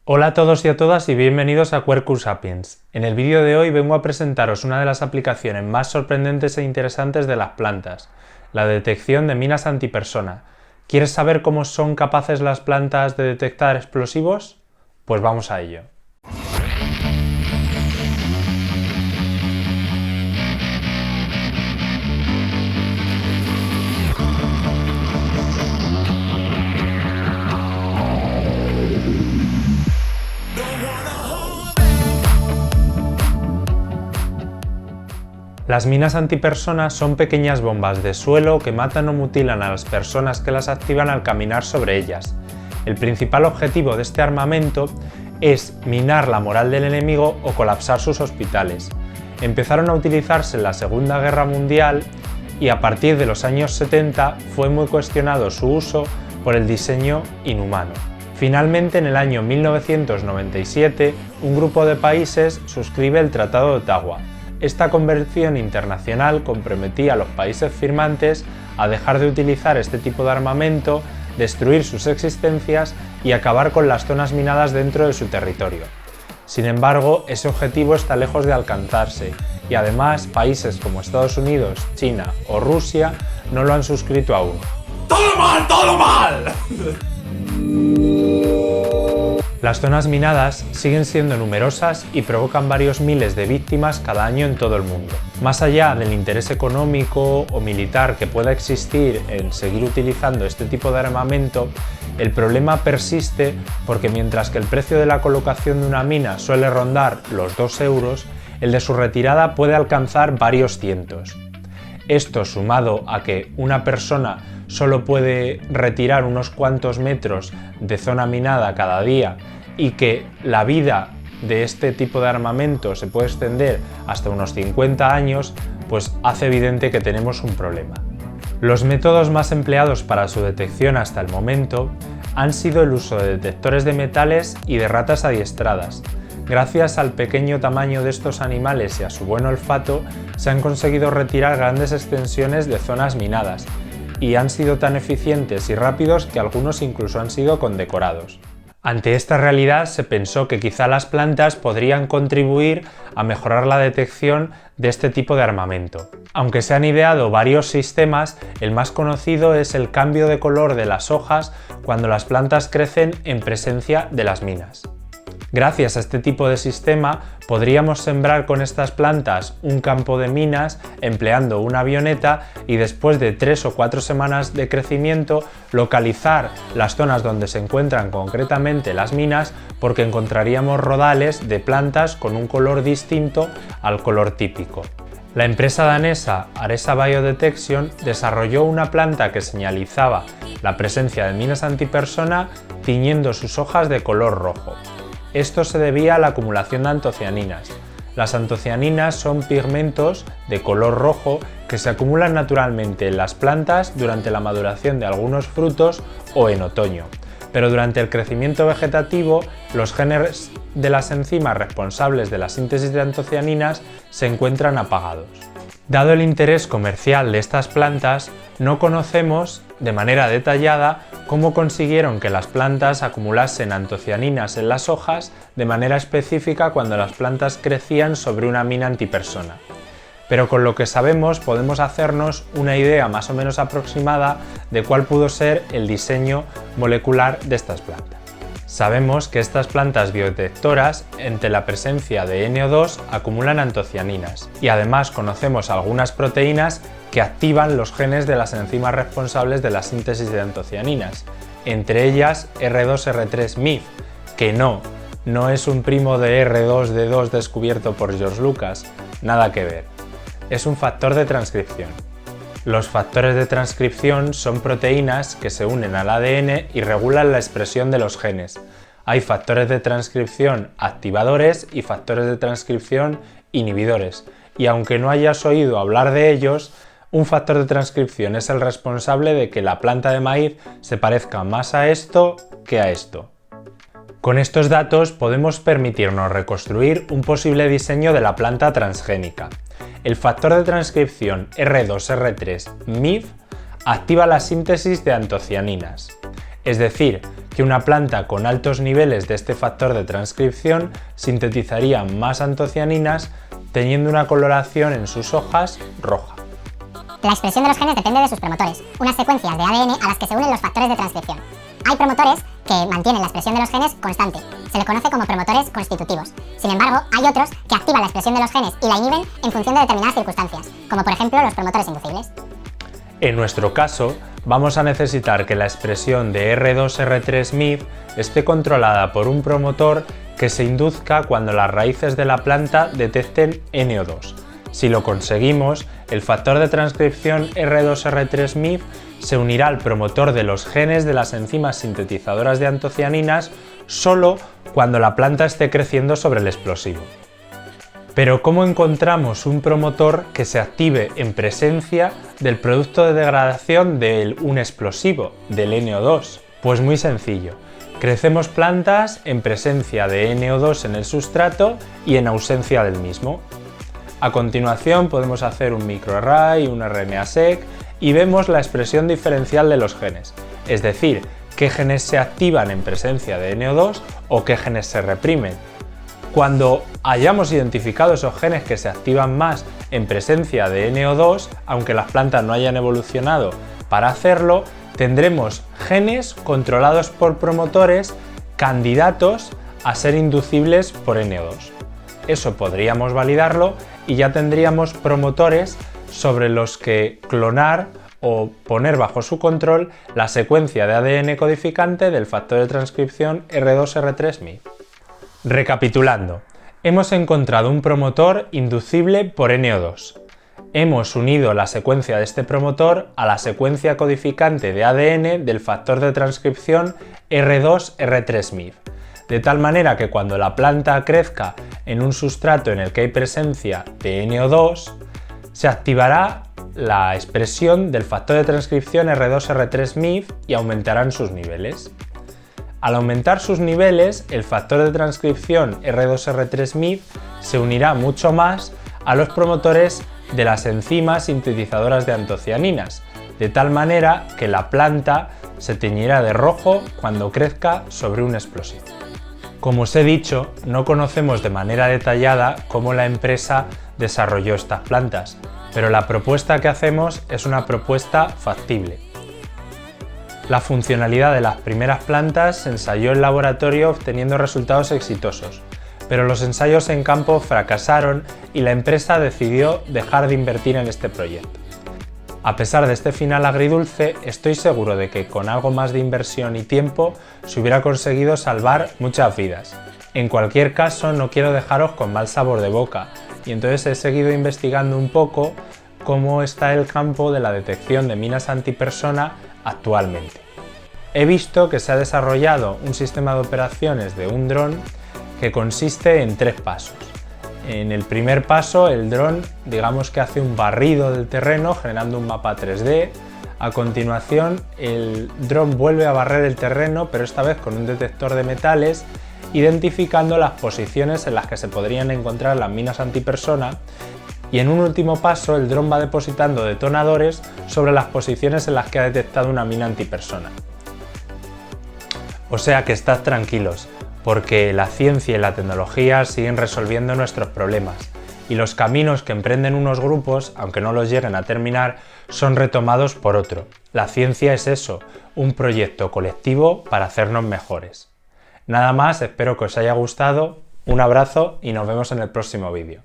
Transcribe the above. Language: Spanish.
Hola a todos y a todas y bienvenidos a Quercus Sapiens. En el vídeo de hoy vengo a presentaros una de las aplicaciones más sorprendentes e interesantes de las plantas, la detección de minas antipersona. ¿Quieres saber cómo son capaces las plantas de detectar explosivos? Pues vamos a ello. Las minas antipersona son pequeñas bombas de suelo que matan o mutilan a las personas que las activan al caminar sobre ellas. El principal objetivo de este armamento es minar la moral del enemigo o colapsar sus hospitales. Empezaron a utilizarse en la Segunda Guerra Mundial y a partir de los años 70 fue muy cuestionado su uso por el diseño inhumano. Finalmente, en el año 1997, un grupo de países suscribe el Tratado de Ottawa. Esta convención internacional comprometía a los países firmantes a dejar de utilizar este tipo de armamento, destruir sus existencias y acabar con las zonas minadas dentro de su territorio. Sin embargo, ese objetivo está lejos de alcanzarse y además países como Estados Unidos, China o Rusia no lo han suscrito aún. ¡Todo mal! ¡Todo mal! Las zonas minadas siguen siendo numerosas y provocan varios miles de víctimas cada año en todo el mundo. Más allá del interés económico o militar que pueda existir en seguir utilizando este tipo de armamento, el problema persiste porque mientras que el precio de la colocación de una mina suele rondar los 2 euros, el de su retirada puede alcanzar varios cientos. Esto, sumado a que una persona solo puede retirar unos cuantos metros de zona minada cada día y que la vida de este tipo de armamento se puede extender hasta unos 50 años, pues hace evidente que tenemos un problema. Los métodos más empleados para su detección hasta el momento han sido el uso de detectores de metales y de ratas adiestradas. Gracias al pequeño tamaño de estos animales y a su buen olfato, se han conseguido retirar grandes extensiones de zonas minadas y han sido tan eficientes y rápidos que algunos incluso han sido condecorados. Ante esta realidad se pensó que quizá las plantas podrían contribuir a mejorar la detección de este tipo de armamento. Aunque se han ideado varios sistemas, el más conocido es el cambio de color de las hojas cuando las plantas crecen en presencia de las minas. Gracias a este tipo de sistema podríamos sembrar con estas plantas un campo de minas empleando una avioneta y después de 3 o 4 semanas de crecimiento localizar las zonas donde se encuentran concretamente las minas porque encontraríamos rodales de plantas con un color distinto al color típico. La empresa danesa Aresa Biodetection desarrolló una planta que señalizaba la presencia de minas antipersona tiñendo sus hojas de color rojo. Esto se debía a la acumulación de antocianinas. Las antocianinas son pigmentos de color rojo que se acumulan naturalmente en las plantas durante la maduración de algunos frutos o en otoño, pero durante el crecimiento vegetativo los genes de las enzimas responsables de la síntesis de antocianinas se encuentran apagados. Dado el interés comercial de estas plantas, no conocemos de manera detallada cómo consiguieron que las plantas acumulasen antocianinas en las hojas de manera específica cuando las plantas crecían sobre una mina antipersona. Pero con lo que sabemos podemos hacernos una idea más o menos aproximada de cuál pudo ser el diseño molecular de estas plantas. Sabemos que estas plantas biodetectoras, ante la presencia de NO2, acumulan antocianinas y además conocemos algunas proteínas que activan los genes de las enzimas responsables de la síntesis de antocianinas, entre ellas R2-R3-MIF, que no es un primo de R2-D2 descubierto por George Lucas, nada que ver, es un factor de transcripción. Los factores de transcripción son proteínas que se unen al ADN y regulan la expresión de los genes. Hay factores de transcripción activadores y factores de transcripción inhibidores, y aunque no hayas oído hablar de ellos, un factor de transcripción es el responsable de que la planta de maíz se parezca más a esto que a esto. Con estos datos podemos permitirnos reconstruir un posible diseño de la planta transgénica. El factor de transcripción R2-R3-MIF activa la síntesis de antocianinas, es decir, que una planta con altos niveles de este factor de transcripción sintetizaría más antocianinas teniendo una coloración en sus hojas roja. La expresión de los genes depende de sus promotores, unas secuencias de ADN a las que se unen los factores de transcripción. Hay promotores que mantienen la expresión de los genes constante, se les conoce como promotores constitutivos. Sin embargo, hay otros que activan la expresión de los genes y la inhiben en función de determinadas circunstancias, como por ejemplo los promotores inducibles. En nuestro caso, vamos a necesitar que la expresión de R2-R3-MIB esté controlada por un promotor que se induzca cuando las raíces de la planta detecten NO2. Si lo conseguimos, el factor de transcripción R2-R3-MIB se unirá al promotor de los genes de las enzimas sintetizadoras de antocianinas solo cuando la planta esté creciendo sobre el explosivo. Pero ¿cómo encontramos un promotor que se active en presencia del producto de degradación de un explosivo, del NO2? Pues muy sencillo. Crecemos plantas en presencia de NO2 en el sustrato y en ausencia del mismo. A continuación podemos hacer un microarray, un RNA-seq y vemos la expresión diferencial de los genes, es decir, qué genes se activan en presencia de NO2 o qué genes se reprimen. Cuando hayamos identificado esos genes que se activan más en presencia de NO2, aunque las plantas no hayan evolucionado para hacerlo, tendremos genes controlados por promotores candidatos a ser inducibles por NO2. Eso podríamos validarlo y ya tendríamos promotores sobre los que clonar o poner bajo su control la secuencia de ADN codificante del factor de transcripción R2-R3-MIB. Recapitulando, hemos encontrado un promotor inducible por NO2. Hemos unido la secuencia de este promotor a la secuencia codificante de ADN del factor de transcripción R2-R3-MIB, de tal manera que cuando la planta crezca en un sustrato en el que hay presencia de NO2, se activará la expresión del factor de transcripción R2-R3-MIB y aumentarán sus niveles. Al aumentar sus niveles, el factor de transcripción R2-R3-MIB se unirá mucho más a los promotores de las enzimas sintetizadoras de antocianinas, de tal manera que la planta se teñirá de rojo cuando crezca sobre un explosivo. Como os he dicho, no conocemos de manera detallada cómo la empresa desarrolló estas plantas, pero la propuesta que hacemos es una propuesta factible. La funcionalidad de las primeras plantas se ensayó en laboratorio obteniendo resultados exitosos, pero los ensayos en campo fracasaron y la empresa decidió dejar de invertir en este proyecto. A pesar de este final agridulce, estoy seguro de que con algo más de inversión y tiempo se hubiera conseguido salvar muchas vidas. En cualquier caso, no quiero dejaros con mal sabor de boca, y entonces he seguido investigando un poco cómo está el campo de la detección de minas antipersona actualmente. He visto que se ha desarrollado un sistema de operaciones de un dron que consiste en 3 pasos. En el primer paso, el dron, digamos que hace un barrido del terreno generando un mapa 3D. A continuación, el dron vuelve a barrer el terreno, pero esta vez con un detector de metales, identificando las posiciones en las que se podrían encontrar las minas antipersona. Y en un último paso, el dron va depositando detonadores sobre las posiciones en las que ha detectado una mina antipersona. O sea que estad tranquilos, porque la ciencia y la tecnología siguen resolviendo nuestros problemas, y los caminos que emprenden unos grupos, aunque no los lleguen a terminar, son retomados por otro. La ciencia es eso, un proyecto colectivo para hacernos mejores. Nada más, espero que os haya gustado, un abrazo y nos vemos en el próximo vídeo.